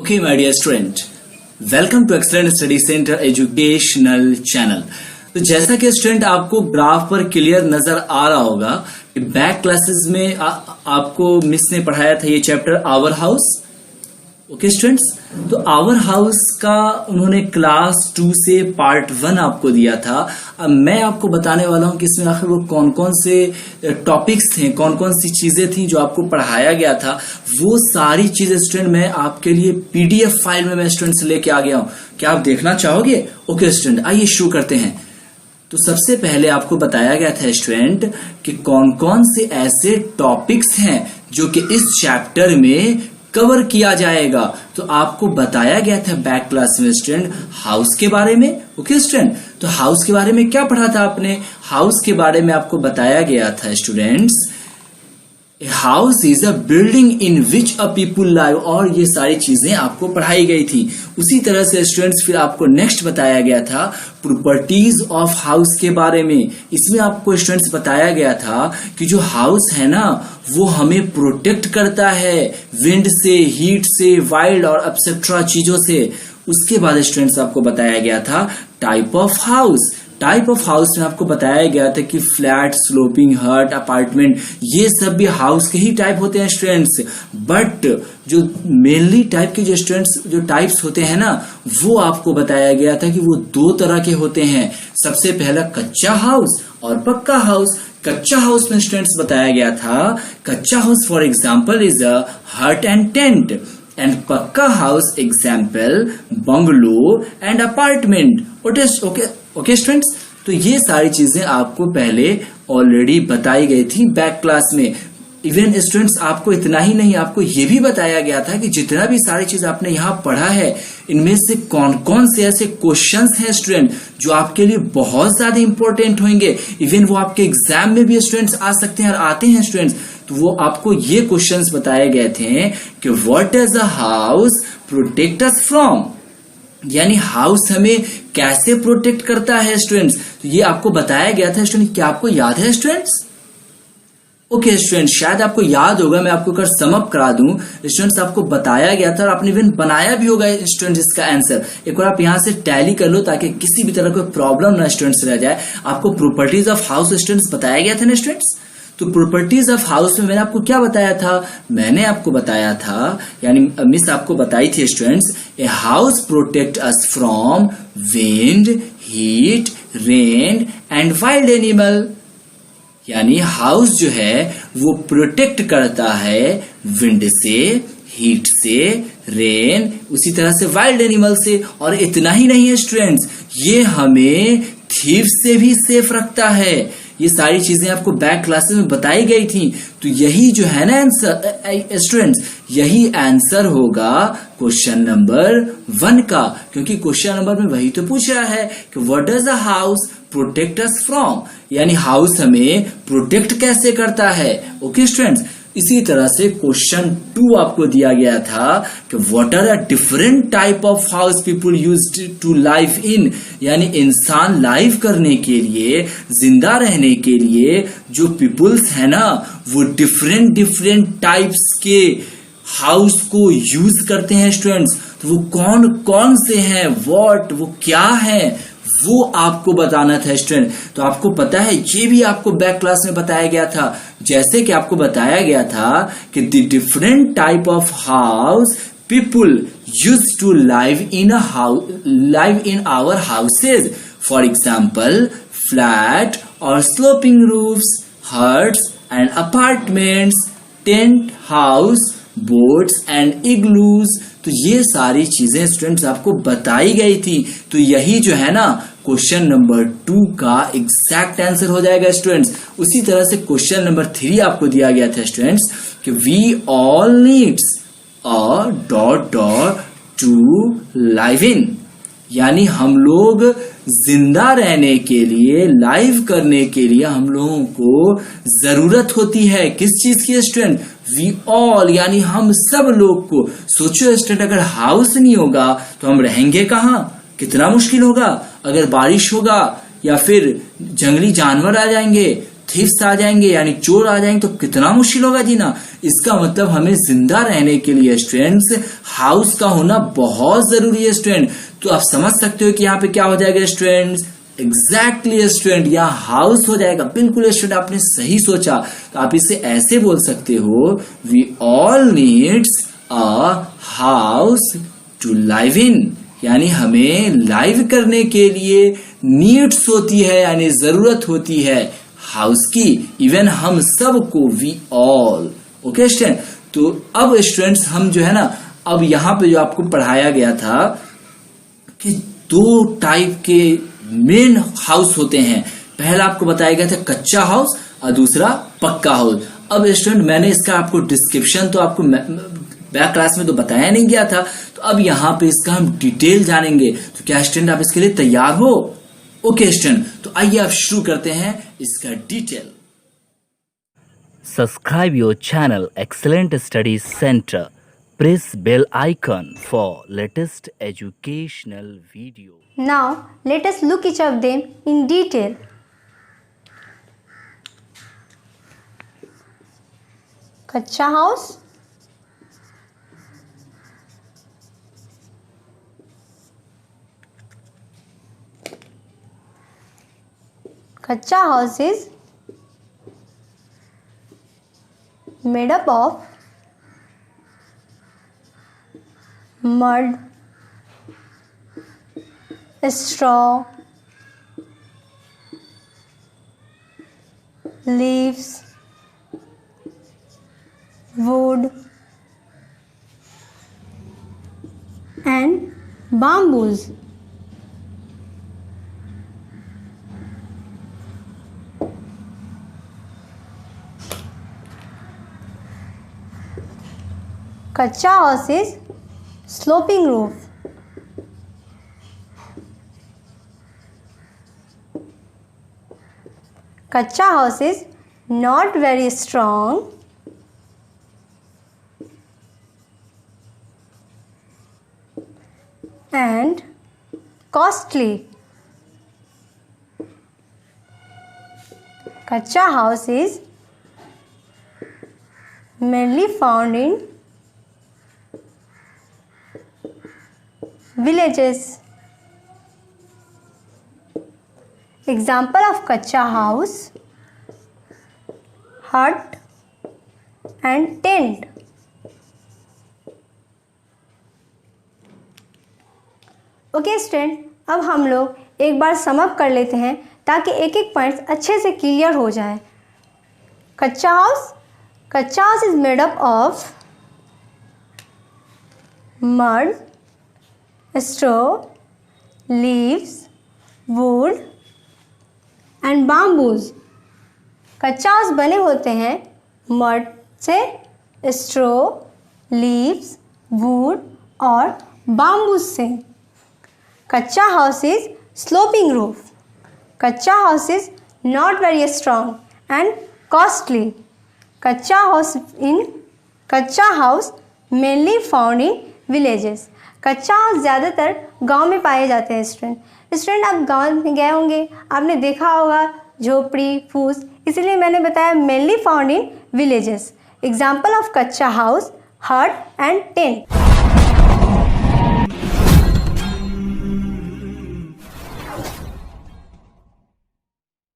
Okay, my dear student, welcome to Excellent Study Center Educational Channel। तो जैसा कि student आपको ग्राफ पर क्लियर नजर आ रहा होगा कि बैक क्लासेस में आपको मिस ने पढ़ाया था ये chapter our house. Okay students, तो आवर हाउस का उन्होंने क्लास 2 से पार्ट 1 आपको दिया था। अब मैं आपको बताने वाला हूं कि इसमें आखिर वो कौन कौन से टॉपिक्स थे, कौन कौन सी चीजें थी जो आपको पढ़ाया गया था। वो सारी चीजें स्टूडेंट मैं आपके लिए पीडीएफ फाइल में मैं स्टूडेंट से लेके आ गया हूं। क्या आप देखना चाहोगे? ओके स्टूडेंट, आइए शुरू करते हैं। तो सबसे पहले आपको बताया गया था स्टूडेंट कि कौन कौन से ऐसे टॉपिक्स हैं जो कि इस चैप्टर में कवर किया जाएगा। तो आपको बताया गया था बैक क्लास में स्टूडेंट हाउस के बारे में। ओके स्टूडेंट, तो हाउस के बारे में क्या पढ़ा था आपने? हाउस के बारे में आपको बताया गया था students, a house is a building in which a people live, और ये सारी चीजें आपको पढ़ाई गई थी। उसी तरह से स्टूडेंट्स फिर आपको नेक्स्ट बताया गया था प्रॉपर्टीज ऑफ हाउस के बारे में। इसमें आपको स्टूडेंट्स बताया गया था कि जो हाउस है ना वो हमें प्रोटेक्ट करता है विंड से, हीट से, वाइल्ड और एक्सेट्रा चीजों से। उसके बाद स्टूडेंट्स आपको बताया गया था type of house. Type of house में आपको बताया गया था कि फ्लैट, स्लोपिंग, हट, अपार्टमेंट, ये सब भी हाउस के ही टाइप होते हैं स्टूडेंट्स। बट जो मेनली टाइप के जो स्टूडेंट्स जो टाइप्स होते हैं ना, वो आपको बताया गया था कि वो दो तरह के होते हैं। सबसे पहला कच्चा हाउस और पक्का हाउस। कच्चा हाउस में स्टूडेंट्स बताया गया था कच्चा house for example is a हट एंड टेंट, एंड पक्का house example bungalow and apartment. Okay students, तो ये सारी चीजें आपको पहले ऑलरेडी बताई गई थी बैक क्लास में। इवन स्टूडेंट्स आपको इतना ही नहीं, आपको ये भी बताया गया था कि जितना भी सारी चीज आपने यहाँ पढ़ा है इनमें से कौन कौन से ऐसे क्वेश्चंस हैं स्टूडेंट जो आपके लिए बहुत ज्यादा इंपॉर्टेंट होंगे। इवन वो आपके एग्जाम में भी स्टूडेंट्स आ सकते हैं और आते हैं स्टूडेंट्स। तो वो आपको ये क्वेश्चंस बताए गए थे कि what does a house protect us from, यानी हाउस हमें कैसे प्रोटेक्ट करता है स्टूडेंट्स। तो ये आपको बताया गया था स्टूडेंट। क्या आपको याद है स्टूडेंट्स? ओके स्टूडेंट, शायद आपको याद होगा, मैं आपको अगर सम अप करा दूं स्टूडेंट्स, आपको बताया गया था और आपने इवन बनाया भी होगा स्टूडेंट्स इसका आंसर। एक बार आप यहां से टैली कर लो ताकि किसी भी तरह कोई प्रॉब्लम ना स्टूडेंट्स रह जाए। आपको प्रॉपर्टीज ऑफ हाउस स्टूडेंट्स बताया गया था ना स्टूडेंट्स। तो प्रॉपर्टीज ऑफ हाउस में मैंने आपको क्या बताया था? मैंने आपको बताया था, यानी मिस आपको बताई थी students, a house protect us from wind, heat, rain and wild animal. यानी हाउस जो है वो प्रोटेक्ट करता है विंड से, हीट से, रेन, उसी तरह से वाइल्ड एनिमल से। और इतना ही नहीं है स्टूडेंट्स, ये हमें थीव से भी सेफ रखता है। ये सारी चीजें आपको बैक क्लासेस में बताई गई थी। तो यही जो है ना आंसर स्टूडेंट्स, यही आंसर होगा क्वेश्चन नंबर 1 का, क्योंकि क्वेश्चन नंबर में वही तो पूछ रहा है कि what does a house protect us from, यानी हाउस हमें प्रोटेक्ट कैसे करता है। ओके स्टूडेंट्स, इसी तरह से क्वेश्चन 2 आपको दिया गया था कि what are the different type of house people used to live in, यानी इंसान लाइव करने के लिए, जिंदा रहने के लिए जो पीपुल्स है ना वो डिफरेंट टाइप्स के हाउस को यूज करते हैं स्टूडेंट्स। तो वो कौन कौन से हैं, व्हाट, वो क्या है, वो आपको बताना था स्टूडेंट। तो आपको पता है ये भी आपको बैक क्लास में बताया गया था। जैसे कि आपको बताया गया था कि the different type of house people use to live in our houses, for example flat और sloping roofs, huts and apartments, tent house, boats and igloos. तो ये सारी चीजें स्टूडेंट्स आपको बताई गई थी। तो यही जो है ना क्वेश्चन नंबर 2 का एग्जैक्ट आंसर हो जाएगा स्टूडेंट्स। उसी तरह से क्वेश्चन नंबर 3 आपको दिया गया था स्टूडेंट्स कि we all needs a dot dot to live in, यानी हम लोग जिंदा रहने के लिए, लाइव करने के लिए हम लोगों को जरूरत होती है किस चीज की स्टूडेंट? वी ऑल, यानी हम सब लोग को। सोचो स्टूडेंट, अगर हाउस नहीं होगा तो हम रहेंगे कहाँ? कितना मुश्किल होगा। अगर बारिश होगा या फिर जंगली जानवर आ जाएंगे, थीफ्स आ जाएंगे यानी चोर आ जाएंगे तो कितना मुश्किल होगा जीना। इसका मतलब हमें जिंदा रहने के लिए स्टूडेंट्स हाउस का होना बहुत जरूरी है स्टूडेंट। तो आप समझ सकते हो कि यहाँ पे क्या हो जाएगा स्टूडेंट्स, एग्जैक्टली स्टूडेंट यहाँ हाउस हो जाएगा। बिल्कुल स्टूडेंट आपने सही सोचा। तो आप इसे ऐसे बोल सकते हो, we all needs a house to live in, यानी हमें लाइव करने के लिए नीड्स होती है यानी जरूरत होती है हाउस की। इवन हम सबको, वी ऑल। ओके स्टूडेंट, तो अब स्टूडेंट्स हम जो है ना, अब यहां पे जो आपको पढ़ाया गया था कि दो टाइप के मेन हाउस होते हैं। पहला आपको बताया गया था कच्चा हाउस और दूसरा पक्का हाउस। अब स्टूडेंट मैंने इसका आपको डिस्क्रिप्शन तो आपको बैक क्लास में तो बताया नहीं गया था, तो अब यहाँ पे इसका हम डिटेल जानेंगे। तो क्या स्टूडेंट आप इसके लिए तैयार हो? ओके स्टूडेंट, तो आइए आप शुरू करते हैं इसका detail. Subscribe your channel Excellent Studies Center. Press bell icon for latest educational video. Now let us look each of them in detail. Kacha house, Kacha house is made up of mud, straw, leaves, wood and bamboos. Kacha house is sloping roof. Kacha house is not very strong and costly. Kacha house is mainly found in villages. Example of kacha house: hut and tent. Okay student, अब हम लोग एक बार sum up कर लेते हैं ताकि एक एक पॉइंट्स अच्छे से क्लियर हो जाए। Kachcha house is made up of mud, straw, leaves, wood and bamboos. Kachcha house बने होते हैं मड से, स्ट्रॉ, लीव्स, वुड और बाम्बूज से। Kachcha house is sloping roof. Kachcha house is not very strong and costly. Kachcha house mainly found in villages. Kachcha house ज़्यादातर गांव में पाए जाते हैं. स्टूडेंट आप गांव में गए होंगे, आपने देखा होगा झोपड़ी, फूस, इसलिए मैंने बताया mainly found in villages. Example of कच्चा हाउस, हट एंड टेंट.